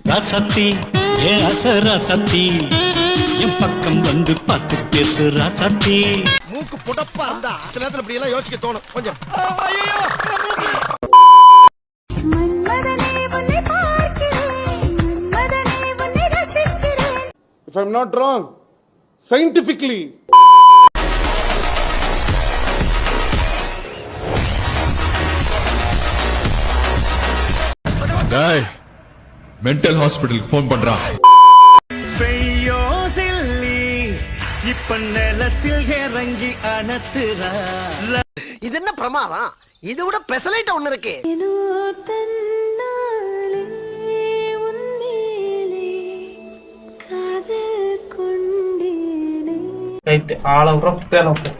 ராசத்தி ஏ அசராசத்தி என் பக்கம் வந்து பார்த்து பேசு ராசத்தி. மூக்கு புடப்பா இருந்தா சில நேரத்துல இப்படி எல்லாம் யோசிக்க தோணும் கொஞ்சம். If I'm not wrong, scientifically. Mental ஹாஸ்பிட்டலுக்கு போன் பண்றா. பெய்யோ சில்லி இப்ப நிலத்தில் இறங்கி அணத்துறா. இது என்ன பிரமாதம்? இது விட பெசலைட் ஒண்ணு இருக்கு. Right all out of 10 okay.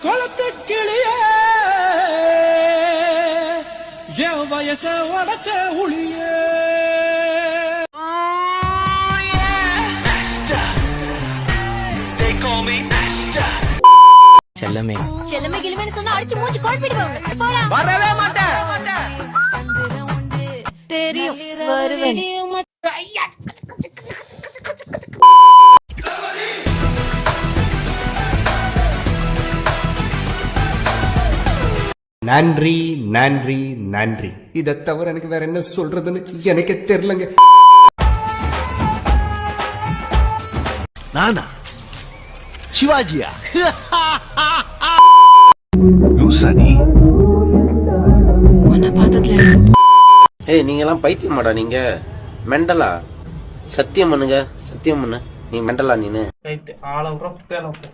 கொளத்து கிளியே என் வயச உடச்ச உளியே. செல்லமே செல்லமே கிளம்பி சொன்னா அடிச்சு மூஞ்சி கோல்பிடுவேன். போடா. வரவே மாட்டேன். தெரியும் வருவேன். நன்றி நன்றி நன்றி. இதை தவிர எனக்கு வேற என்ன சொல்றதுன்னு எனக்கு தெரியலங்க. நானா சிவாஜியா? ஏய் நீங்க எல்லாம் பைத்தியமாடா? நீங்க மெண்டலா? சத்தியம் பண்ணுங்க, சத்தியம் பண்ணு. நீ மெண்டலா? நீனு right all out of 10 okay.